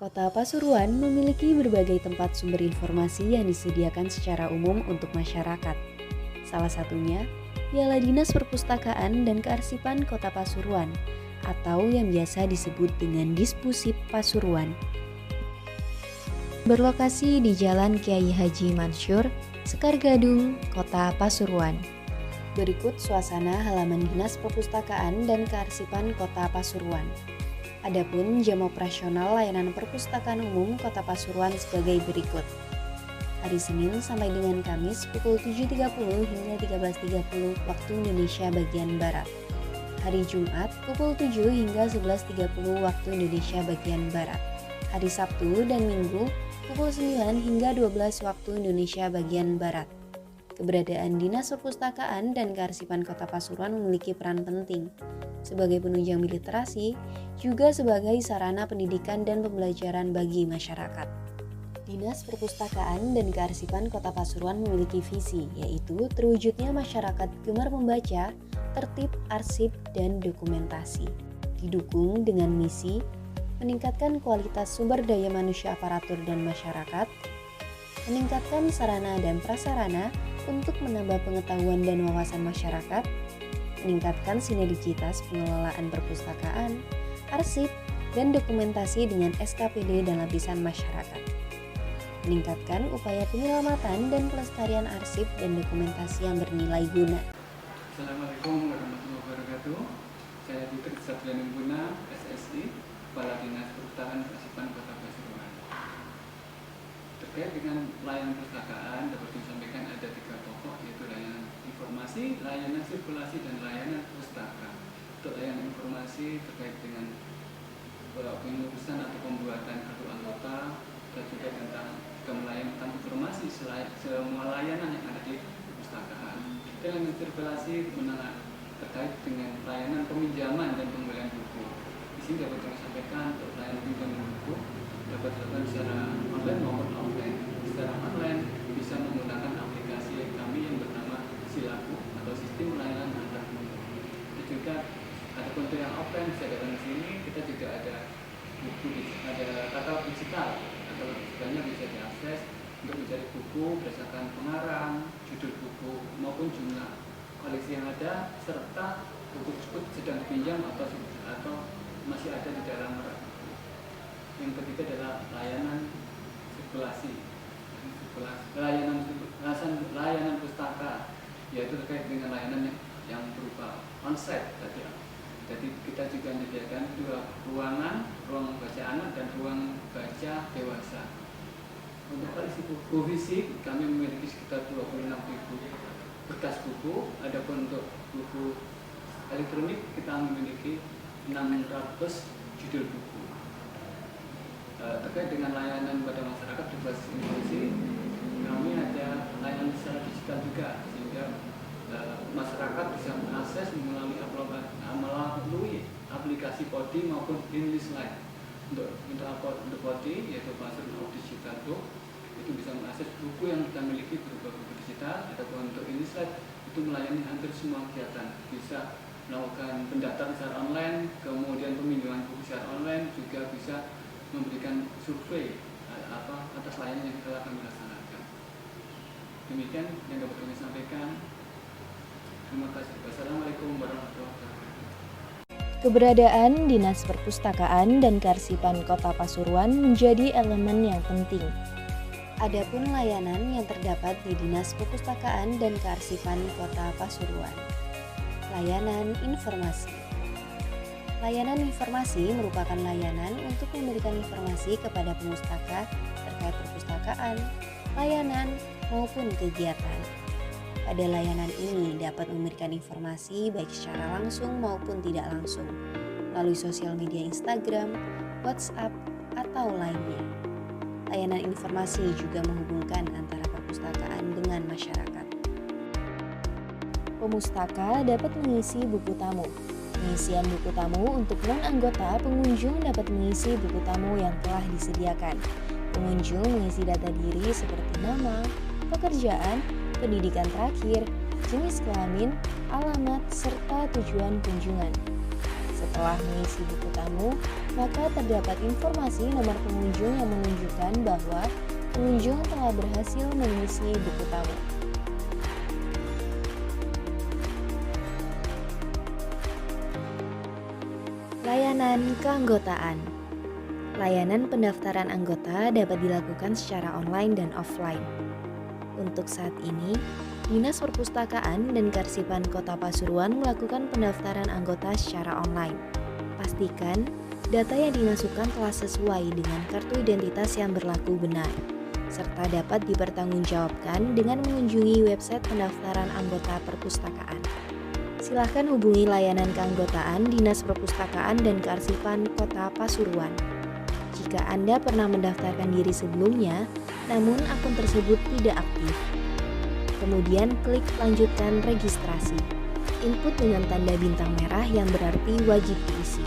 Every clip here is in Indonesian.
Kota Pasuruan memiliki berbagai tempat sumber informasi yang disediakan secara umum untuk masyarakat. Salah satunya ialah Dinas Perpustakaan dan Kearsipan Kota Pasuruan atau yang biasa disebut dengan Dispusip Pasuruan. Berlokasi di Jalan Kiai Haji Mansur, Sekar Gadung, Kota Pasuruan. Berikut suasana halaman Dinas Perpustakaan dan Kearsipan Kota Pasuruan. Adapun jam operasional layanan perpustakaan umum Kota Pasuruan sebagai berikut. Hari Senin sampai dengan Kamis pukul 7.30 hingga 13.30 waktu Indonesia bagian Barat. Hari Jumat pukul 7 hingga 11.30 waktu Indonesia bagian Barat. Hari Sabtu dan Minggu pukul 9 hingga 12 waktu Indonesia bagian Barat. Keberadaan Dinas Perpustakaan dan Kearsipan Kota Pasuruan memiliki peran penting sebagai penunjang literasi, juga sebagai sarana pendidikan dan pembelajaran bagi masyarakat. Dinas Perpustakaan dan Kearsipan Kota Pasuruan memiliki visi, yaitu terwujudnya masyarakat gemar membaca, tertib, arsip, dan dokumentasi. Didukung dengan misi meningkatkan kualitas sumber daya manusia aparatur dan masyarakat, meningkatkan sarana dan prasarana untuk menambah pengetahuan dan wawasan masyarakat, meningkatkan sinergitas pengelolaan perpustakaan, arsip, dan dokumentasi dengan SKPD dan lapisan masyarakat. Meningkatkan upaya penyelamatan dan pelestarian arsip dan dokumentasi yang bernilai guna. Assalamualaikum warahmatullahi wabarakatuh. Saya Putri Satriani Guna, SSI, Kepala Dinas Perpustakaan Kearsipan Kota Pasuruan. Terkait dengan layanan perpustakaan, dapat disampaikan ada 3 pokok, yaitu layanan informasi, layanan sirkulasi, dan layanan pustaka. Untuk layanan informasi terkait dengan pengurusan atau pembuatan kartu anggota, dan juga tentang melayani informasi semua layanan yang ada di perpustakaan. Dan layanan sirkulasi terkait dengan layanan peminjaman dan pembelian buku. Di sini dapat kami sampaikan untuk layanan pinjaman buku dapat dilakukan secara online maupun offline. Secara online bisa menggunakan aplikasi kami yang bernama Silaku atau Sistem Layanan Antar Buku. Juga ada untuk yang offline bisa datang di sini. Kita juga ada buku, ada katalog digital. Katalog digitalnya bisa diakses untuk mencari buku berdasarkan pengarang, judul buku maupun jumlah koleksi yang ada, serta buku tersebut sedang dipinjam atau masih ada di dalam rak. Yang ketiga adalah layanan sirkulasi, layanan pustaka, yaitu terkait dengan layanan yang berupa onsite tadi. Jadi kita juga menyediakan 2 ruangan, ruang baca anak dan ruang baca dewasa. Untuk koleksi buku fisik kami memiliki sekitar 26.000 berkas buku. Adapun untuk buku elektronik kita memiliki 600 judul buku. Terkait dengan layanan pada masyarakat berbasis informasi, kami ada layanan secara digital juga, sehingga masyarakat bisa mengakses melalui aplikasi Podi maupun Inlisline. Untuk Podi, yaitu Pasuruan Digital Book, itu bisa mengakses buku yang kita miliki berupa buku digital. Ataupun untuk Inlisline itu melayani hampir semua kegiatan, bisa melakukan pendaftaran secara online, kemudian peminjaman buku secara online, juga bisa memberikan survei atas layanan yang telah kami laksanakan. Demikian yang dapat kami sampaikan. Terima kasih. Wassalamualaikum warahmatullahi wabarakatuh. Keberadaan Dinas Perpustakaan dan Kearsipan Kota Pasuruan menjadi elemen yang penting. Adapun layanan yang terdapat di Dinas Perpustakaan dan Kearsipan Kota Pasuruan. Layanan informasi. Layanan informasi merupakan layanan untuk memberikan informasi kepada pemustaka terkait perpustakaan, layanan, maupun kegiatan. Pada layanan ini dapat memberikan informasi baik secara langsung maupun tidak langsung, melalui sosial media Instagram, WhatsApp, atau lainnya. Layanan informasi juga menghubungkan antara perpustakaan dengan masyarakat. Pemustaka dapat mengisi buku tamu. Pengisian buku tamu untuk non-anggota, pengunjung dapat mengisi buku tamu yang telah disediakan. Pengunjung mengisi data diri seperti nama, pekerjaan, pendidikan terakhir, jenis kelamin, alamat, serta tujuan kunjungan. Setelah mengisi buku tamu, maka terdapat informasi nomor pengunjung yang menunjukkan bahwa pengunjung telah berhasil mengisi buku tamu. Layanan keanggotaan. Layanan pendaftaran anggota dapat dilakukan secara online dan offline. Untuk saat ini, Dinas Perpustakaan dan Kearsipan Kota Pasuruan melakukan pendaftaran anggota secara online. Pastikan data yang dimasukkan telah sesuai dengan kartu identitas yang berlaku benar, serta dapat dipertanggungjawabkan dengan mengunjungi website pendaftaran anggota perpustakaan. Silakan hubungi layanan keanggotaan Dinas Perpustakaan dan Kearsipan Kota Pasuruan. Jika Anda pernah mendaftarkan diri sebelumnya, namun akun tersebut tidak aktif, kemudian klik lanjutkan registrasi. Input dengan tanda bintang merah yang berarti wajib diisi.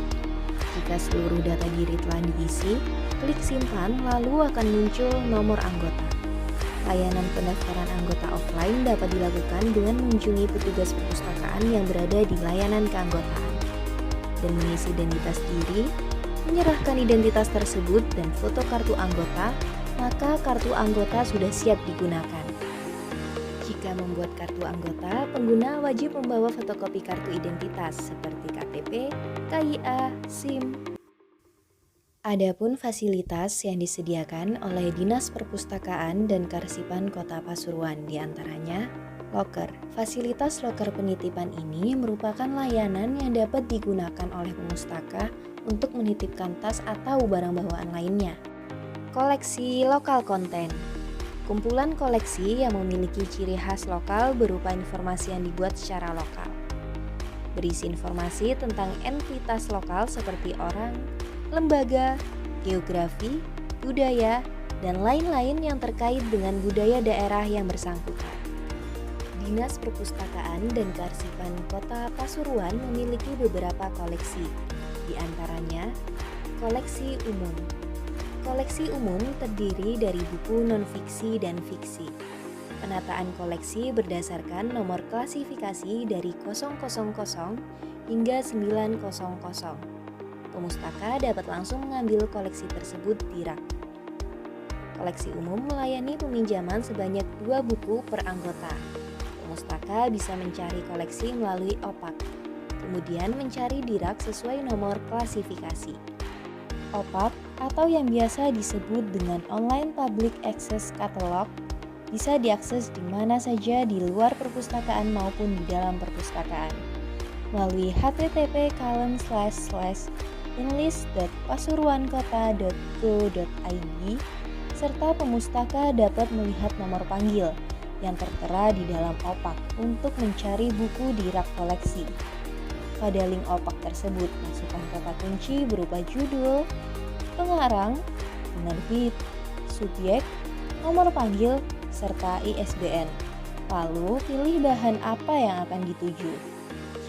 Jika seluruh data diri telah diisi, klik simpan lalu akan muncul nomor anggota. Layanan pendaftaran anggota offline dapat dilakukan dengan mengunjungi petugas perpustakaan yang berada di layanan keanggotaan dan mengisi identitas diri, menyerahkan identitas tersebut dan foto kartu anggota, maka kartu anggota sudah siap digunakan. Jika membuat kartu anggota, pengguna wajib membawa fotokopi kartu identitas seperti KTP, KIA, SIM. Adapun fasilitas yang disediakan oleh Dinas Perpustakaan dan Kearsipan Kota Pasuruan diantaranya loker. Fasilitas loker penitipan ini merupakan layanan yang dapat digunakan oleh pemustaka untuk menitipkan tas atau barang bawaan lainnya. Koleksi lokal konten. Kumpulan koleksi yang memiliki ciri khas lokal berupa informasi yang dibuat secara lokal. Berisi informasi tentang entitas lokal seperti orang, lembaga, geografi, budaya, dan lain-lain yang terkait dengan budaya daerah yang bersangkutan. Dinas Perpustakaan dan Kearsipan Kota Pasuruan memiliki beberapa koleksi, di antaranya koleksi umum. Koleksi umum terdiri dari buku non-fiksi dan fiksi. Penataan koleksi berdasarkan nomor klasifikasi dari 000 hingga 900. Pemustaka dapat langsung mengambil koleksi tersebut di rak. Koleksi umum melayani peminjaman sebanyak 2 buku per anggota. Pemustaka bisa mencari koleksi melalui OPAK, kemudian mencari di rak sesuai nomor klasifikasi. OPAK atau yang biasa disebut dengan Online Public Access Catalog bisa diakses di mana saja di luar perpustakaan maupun di dalam perpustakaan melalui http://inlist.pasuruankota.go.id serta pemustaka dapat melihat nomor panggil yang tertera di dalam OPAK untuk mencari buku di rak koleksi. Pada link OPAK tersebut, masukkan kata kunci berupa judul, pengarang, penerbit, subjek, nomor panggil, serta ISBN. Lalu pilih bahan apa yang akan dituju.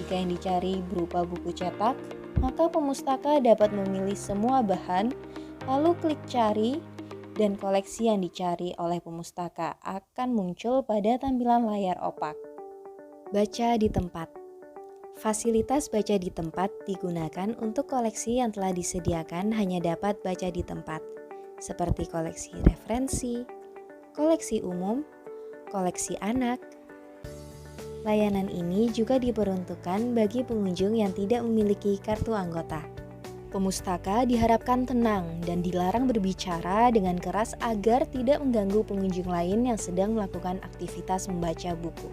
Jika yang dicari berupa buku cetak, maka pemustaka dapat memilih semua bahan, lalu klik cari, dan koleksi yang dicari oleh pemustaka akan muncul pada tampilan layar OPAK. Baca di tempat. Fasilitas baca di tempat digunakan untuk koleksi yang telah disediakan hanya dapat baca di tempat, seperti koleksi referensi, koleksi umum, koleksi anak. Layanan ini juga diperuntukkan bagi pengunjung yang tidak memiliki kartu anggota. Pemustaka diharapkan tenang dan dilarang berbicara dengan keras agar tidak mengganggu pengunjung lain yang sedang melakukan aktivitas membaca buku.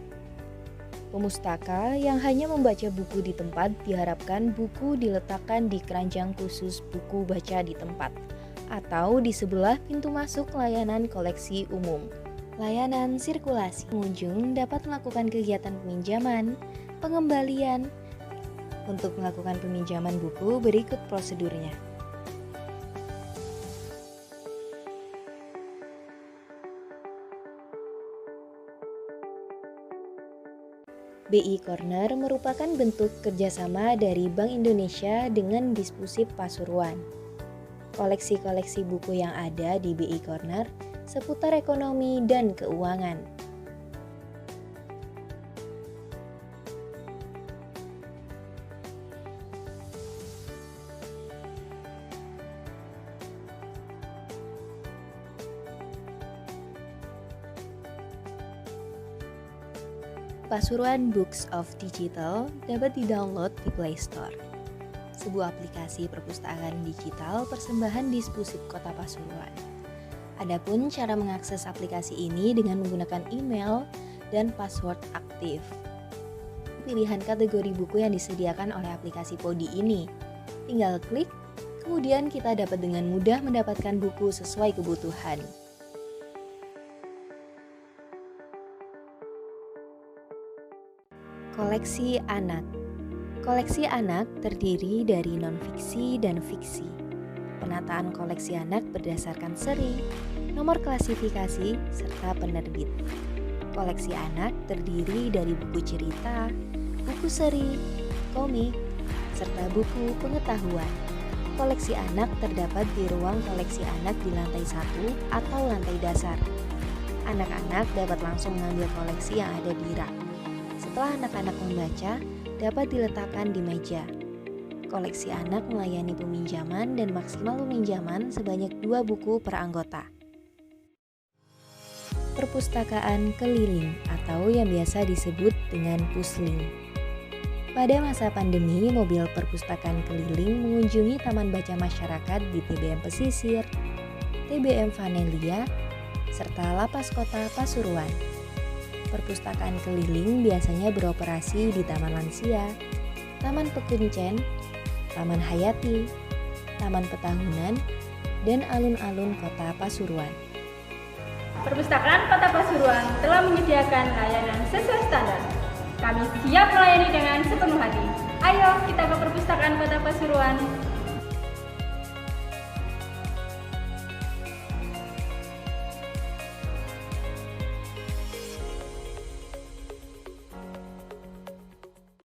Pemustaka yang hanya membaca buku di tempat diharapkan buku diletakkan di keranjang khusus buku baca di tempat atau di sebelah pintu masuk layanan koleksi umum. Layanan sirkulasi. Pengunjung dapat melakukan kegiatan peminjaman, pengembalian. Untuk melakukan peminjaman buku berikut prosedurnya. BI Corner merupakan bentuk kerjasama dari Bank Indonesia dengan Dispusip Pasuruan. Koleksi-koleksi buku yang ada di BI Corner seputar ekonomi dan keuangan. Pasuruan Books of Digital dapat di-download di Play Store. Sebuah aplikasi perpustakaan digital persembahan Dispusip Kota Pasuruan. Adapun cara mengakses aplikasi ini dengan menggunakan email dan password aktif. Pilihan kategori buku yang disediakan oleh aplikasi Podi ini. Tinggal klik, kemudian kita dapat dengan mudah mendapatkan buku sesuai kebutuhan. Koleksi anak. Koleksi anak terdiri dari non-fiksi dan fiksi. Penataan koleksi anak berdasarkan seri, nomor klasifikasi, serta penerbit. Koleksi anak terdiri dari buku cerita, buku seri, komik, serta buku pengetahuan. Koleksi anak terdapat di ruang koleksi anak di lantai 1 atau lantai dasar. Anak-anak dapat langsung mengambil koleksi yang ada di rak. Setelah anak-anak membaca, dapat diletakkan di meja. Koleksi anak melayani peminjaman dan maksimal peminjaman sebanyak 2 buku per anggota. Perpustakaan keliling atau yang biasa disebut dengan pusling. Pada masa pandemi, mobil perpustakaan keliling mengunjungi taman baca masyarakat di TBM Pesisir, TBM Vanelia, serta Lapas Kota Pasuruan. Perpustakaan keliling biasanya beroperasi di Taman Lansia, Taman Pekuncen, Taman Hayati, Taman Petahunan, dan alun-alun Kota Pasuruan. Perpustakaan Kota Pasuruan telah menyediakan layanan sesuai standar. Kami siap melayani dengan sepenuh hati. Ayo kita ke Perpustakaan Kota Pasuruan.